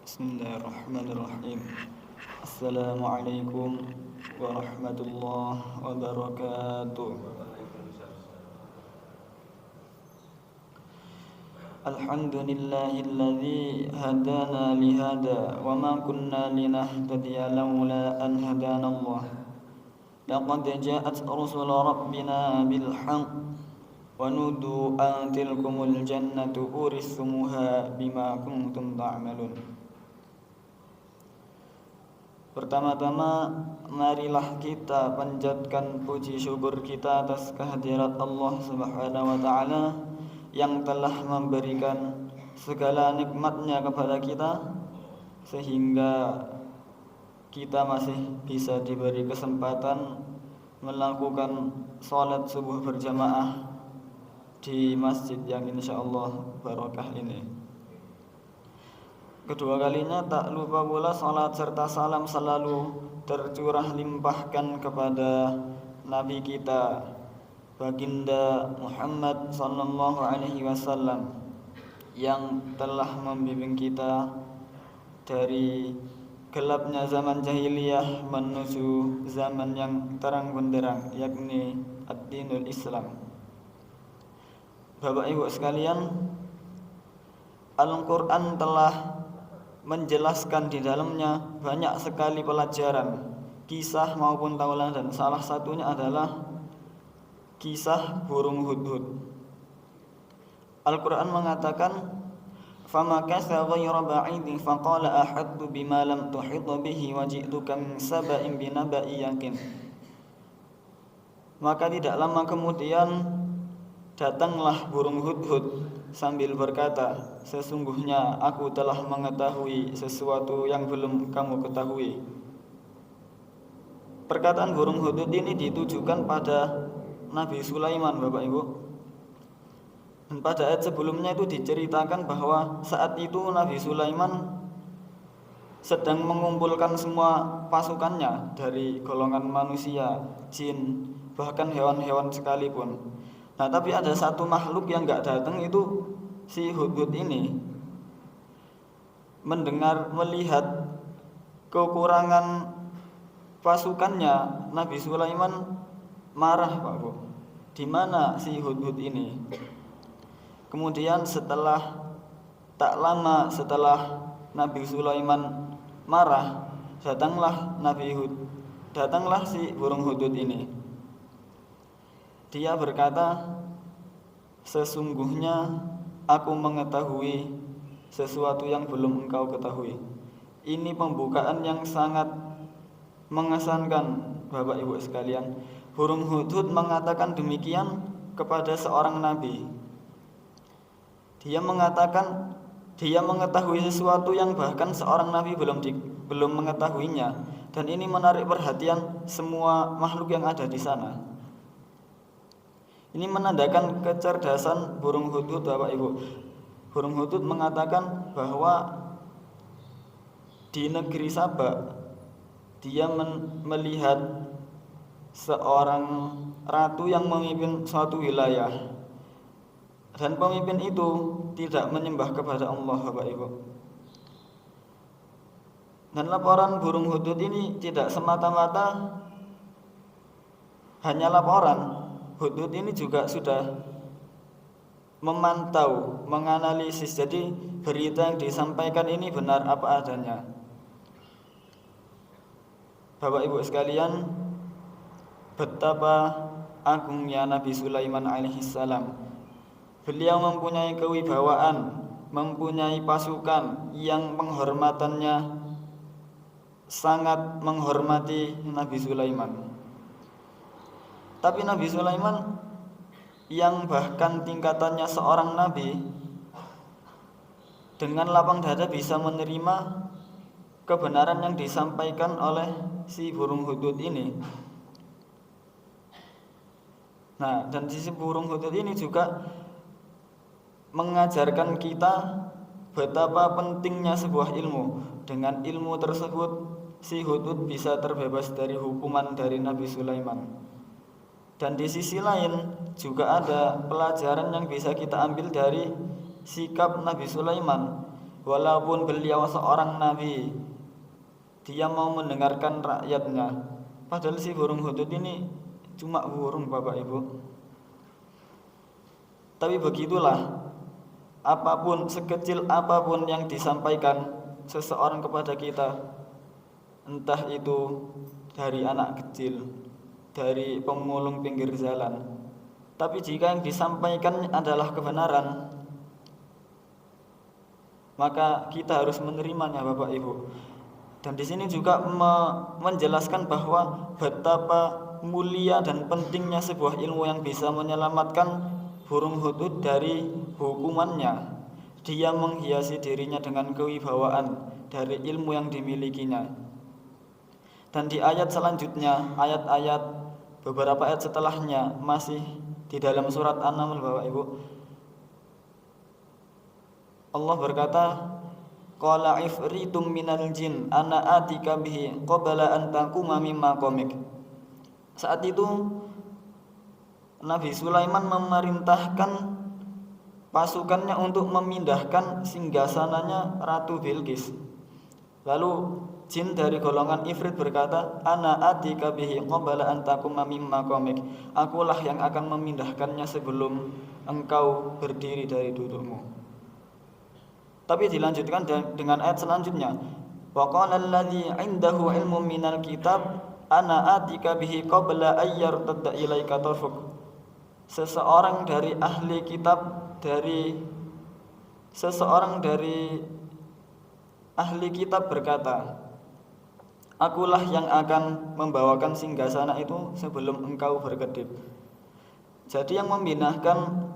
Bismillahirrahmanirrahim. Assalamualaikum warahmatullahi wabarakatuh. Alhamdulillahilladzi hadana lihada wa ma kunna linahtadiya laula an hadanallah. Laqad ja'at rusul rabbina bil haqq wa nudu an tilkumul jannatu urithumuha bima kuntum ta'malun. Pertama-tama marilah kita panjatkan puji syukur kita atas kehadirat Allah Subhanahu wa taala yang telah memberikan segala nikmatnya kepada kita sehingga kita masih bisa diberi kesempatan melakukan salat subuh berjamaah di masjid yang insyaallah barokah ini. Kedua kalinya tak lupa pula salat serta salam selalu tercurah limpahkan kepada Nabi kita Baginda Muhammad sallallahu alaihi wasallam yang telah membimbing kita dari gelapnya zaman jahiliyah menuju zaman yang terang benderang, yakni ad-dinul Islam. Bapak Ibu sekalian, Al-Quran telah menjelaskan di dalamnya banyak sekali pelajaran, kisah maupun tauladan. Salah satunya adalah kisah burung hudhud. Al-Quran mengatakan, "Famakatha ghayra ba'idin faqala ahadtu bima lam tuhit bihi wa ji'tuka min saba'in binaba'i yakin." Maka tidak lama kemudian datanglah burung hudhud sambil berkata, "Sesungguhnya aku telah mengetahui sesuatu yang belum kamu ketahui." Perkataan burung hudhud ini ditujukan pada Nabi Sulaiman, Bapak Ibu. Dan pada ayat sebelumnya itu diceritakan bahwa saat itu Nabi Sulaiman sedang mengumpulkan semua pasukannya dari golongan manusia, jin, bahkan hewan-hewan sekalipun. Nah, tapi ada satu makhluk yang gak datang, itu si hudhud ini. Melihat kekurangan pasukannya, Nabi Sulaiman marah, Pak Bu. Di mana si hudhud ini? Kemudian tak lama setelah Nabi Sulaiman marah, datanglah si burung hudhud ini. Dia berkata, "Sesungguhnya aku mengetahui sesuatu yang belum engkau ketahui." Ini pembukaan yang sangat mengesankan, Bapak Ibu sekalian. Burung hudhud mengatakan demikian kepada seorang nabi. Dia mengatakan dia mengetahui sesuatu yang bahkan seorang nabi belum mengetahuinya, dan ini menarik perhatian semua makhluk yang ada di sana. Ini menandakan kecerdasan burung hudhud, Bapak Ibu. Burung hudhud mengatakan bahwa di negeri Saba dia melihat seorang ratu yang memimpin suatu wilayah, dan pemimpin itu tidak menyembah kepada Allah, Bapak Ibu. Dan laporan burung hudhud ini tidak semata-mata hanya laporan. Hudhud ini juga sudah memantau, menganalisis. Jadi berita yang disampaikan ini benar apa adanya. Bapak Ibu sekalian, betapa agungnya Nabi Sulaiman alaihissalam. Beliau mempunyai kewibawaan, mempunyai pasukan yang penghormatannya sangat menghormati Nabi Sulaiman. Tapi Nabi Sulaiman yang bahkan tingkatannya seorang nabi, dengan lapang dada bisa menerima kebenaran yang disampaikan oleh si burung hudhud ini. Nah, dan si burung hudhud ini juga mengajarkan kita betapa pentingnya sebuah ilmu. Dengan ilmu tersebut si hudhud bisa terbebas dari hukuman dari Nabi Sulaiman. Dan di sisi lain juga ada pelajaran yang bisa kita ambil dari sikap Nabi Sulaiman walaupun beliau seorang nabi, dia mau mendengarkan rakyatnya. Padahal si burung hudud ini cuma burung, Bapak Ibu. Tapi begitulah, apapun, sekecil apapun yang disampaikan seseorang kepada kita, entah itu dari anak kecil, dari pemulung pinggir jalan, tapi jika yang disampaikan adalah kebenaran, maka kita harus menerimanya, Bapak Ibu. Dan di sini juga menjelaskan bahwa betapa mulia dan pentingnya sebuah ilmu yang bisa menyelamatkan burung hudud dari hukumannya. Dia menghiasi dirinya dengan kewibawaan dari ilmu yang dimilikinya. Dan di ayat selanjutnya, beberapa ayat setelahnya, masih di dalam surat An-Naml, Bapak Ibu, Allah berkata, qala ifritum minal jin ana atika bihi qabla an taquma min maqamik. Saat itu Nabi Sulaiman memerintahkan pasukannya untuk memindahkan singgasananya Ratu Bilqis. Lalu jin dari golongan ifrit berkata, ana atika bihi qabla an taquma min maqamik. Akulah yang akan memindahkannya sebelum engkau berdiri dari dudukmu. Tapi dilanjutkan dengan ayat selanjutnya, wa qala allazi 'indahu ilmun minal kitab ana atika bihi qabla ay yartadda ilaika tarfuk. Seseorang dari ahli kitab berkata, akulah yang akan membawakan singgasana itu sebelum engkau berkedip. Jadi yang memindahkan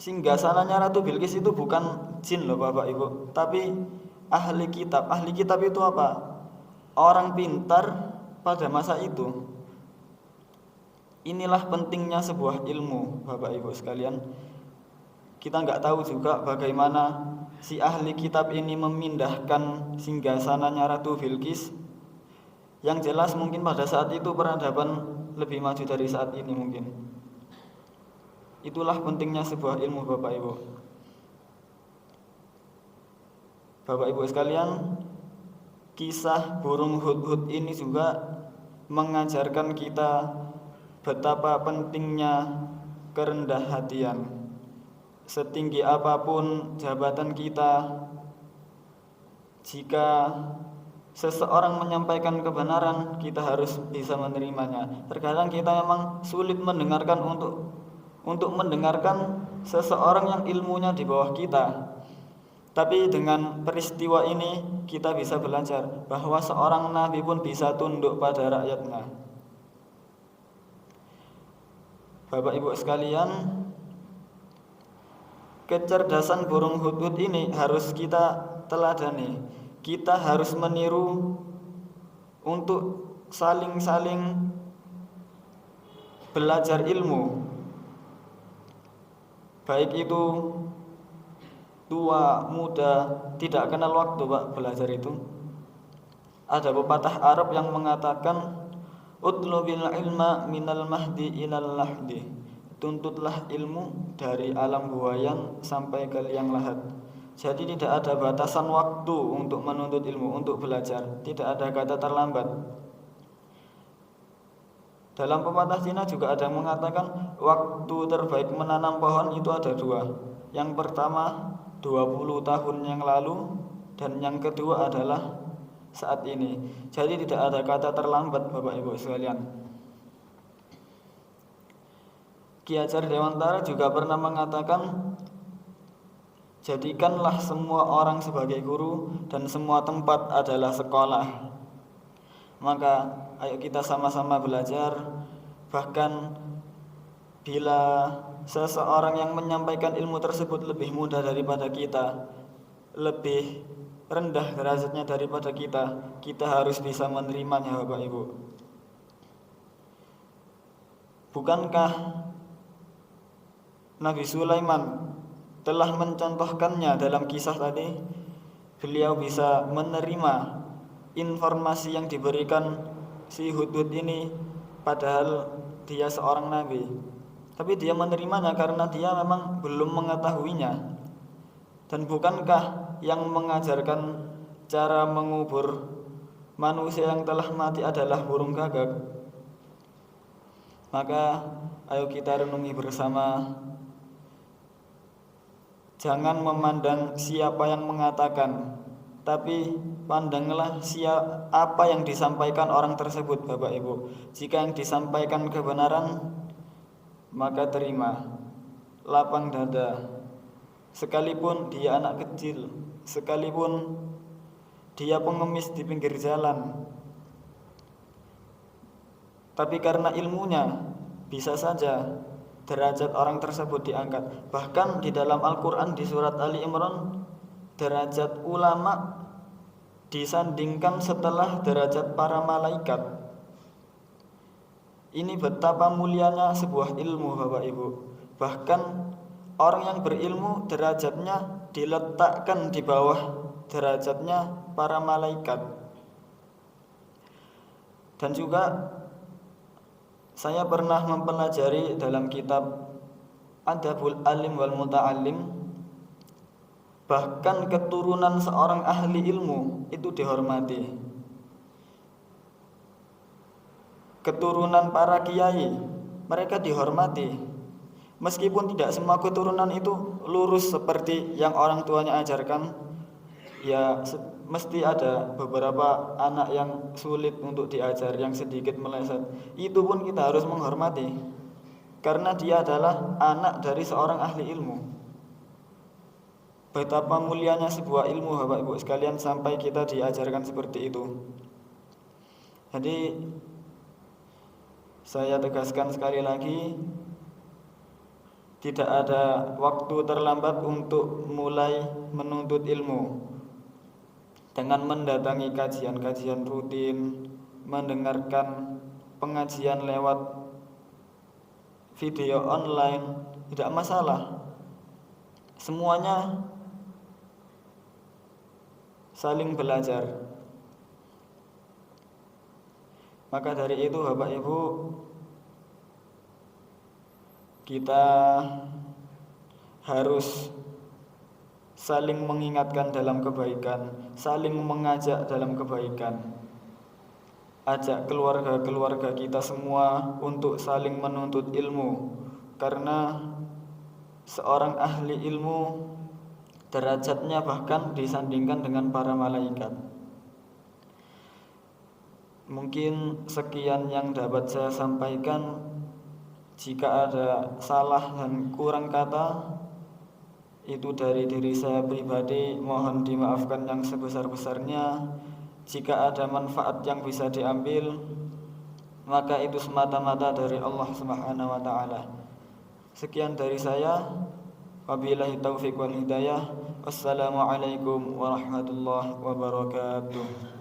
singgasananya Ratu Bilqis itu bukan jin loh, Bapak Ibu, tapi ahli kitab. Ahli kitab itu apa? Orang pintar pada masa itu. Inilah pentingnya sebuah ilmu, Bapak Ibu sekalian. Kita nggak tahu juga bagaimana si ahli kitab ini memindahkan singgasananya Ratu Bilqis. Yang jelas mungkin pada saat itu peradaban lebih maju dari saat ini mungkin. Itulah pentingnya sebuah ilmu, Bapak Ibu. Bapak Ibu sekalian, kisah burung hudhud ini juga mengajarkan kita betapa pentingnya kerendah hatian. Setinggi apapun jabatan kita, jika seseorang menyampaikan kebenaran, kita harus bisa menerimanya. Terkadang kita memang sulit mendengarkan untuk mendengarkan seseorang yang ilmunya di bawah kita. Tapi dengan peristiwa ini kita bisa belajar bahwa seorang nabi pun bisa tunduk pada rakyatnya. Bapak Ibu sekalian, kecerdasan burung hudhud ini harus kita teladani. Kita harus meniru untuk saling-saling belajar ilmu. Baik itu tua, muda, tidak kenal waktu, Pak, belajar itu. Ada pepatah Arab yang mengatakan, utlubil ilma minal mahdi ilal lahdi. Tuntutlah ilmu dari alam buayan sampai ke liang lahat. Jadi tidak ada batasan waktu untuk menuntut ilmu, untuk belajar. Tidak ada kata terlambat. Dalam pepatah Cina juga ada yang mengatakan waktu terbaik menanam pohon itu ada dua. Yang pertama 20 tahun yang lalu, dan yang kedua adalah saat ini. Jadi tidak ada kata terlambat, Bapak Ibu sekalian. Ki Hajar Dewantara juga pernah mengatakan, jadikanlah semua orang sebagai guru dan semua tempat adalah sekolah. Maka ayo kita sama-sama belajar. Bahkan bila seseorang yang menyampaikan ilmu tersebut lebih mudah daripada kita, lebih rendah derajatnya daripada kita, kita harus bisa menerimanya, Bapak Ibu. Bukankah Nabi Sulaiman telah mencontohkannya dalam kisah tadi? Beliau bisa menerima informasi yang diberikan si hudhud ini, padahal dia seorang nabi. Tapi dia menerimanya karena dia memang belum mengetahuinya. Dan bukankah yang mengajarkan cara mengubur manusia yang telah mati adalah burung gagak, maka ayo kita renungi bersama. Jangan memandang siapa yang mengatakan, tapi pandanglah apa yang disampaikan orang tersebut, Bapak Ibu. Jika yang disampaikan kebenaran, maka terima, lapang dada. Sekalipun dia anak kecil, sekalipun dia pengemis di pinggir jalan, tapi karena ilmunya bisa saja derajat orang tersebut diangkat. Bahkan di dalam Al-Quran di surat Ali Imran, derajat ulama disandingkan setelah derajat para malaikat. Ini betapa mulianya sebuah ilmu, Bapak Ibu. Bahkan orang yang berilmu derajatnya diletakkan di bawah derajatnya para malaikat. Dan juga saya pernah mempelajari dalam kitab Adabul Alim wal Muta'alim, bahkan keturunan seorang ahli ilmu itu dihormati. Keturunan para kiai, mereka dihormati. Meskipun tidak semua keturunan itu lurus seperti yang orang tuanya ajarkan, ya mesti ada beberapa anak yang sulit untuk diajar, yang sedikit meleset. Itu pun kita harus menghormati, karena dia adalah anak dari seorang ahli ilmu. Betapa mulianya sebuah ilmu, Bapak Ibu sekalian, sampai kita diajarkan seperti itu. Jadi saya tegaskan sekali lagi, tidak ada waktu terlambat untuk mulai menuntut ilmu. Dengan mendatangi kajian-kajian rutin, mendengarkan pengajian lewat video online, tidak masalah. Semuanya saling belajar. Maka dari itu, Bapak Ibu, kita harus saling mengingatkan dalam kebaikan, saling mengajak dalam kebaikan. Ajak keluarga-keluarga kita semua untuk saling menuntut ilmu, karena seorang ahli ilmu derajatnya bahkan disandingkan dengan para malaikat. Mungkin sekian yang dapat saya sampaikan. Jika ada salah dan kurang kata, itu dari diri saya pribadi, mohon dimaafkan yang sebesar-besarnya. Jika ada manfaat yang bisa diambil, maka itu semata-mata dari Allah Subhanahu wa taala. Sekian dari saya. Wabillahi taufiq wal hidayah. Wassalamualaikum warahmatullahi wabarakatuh.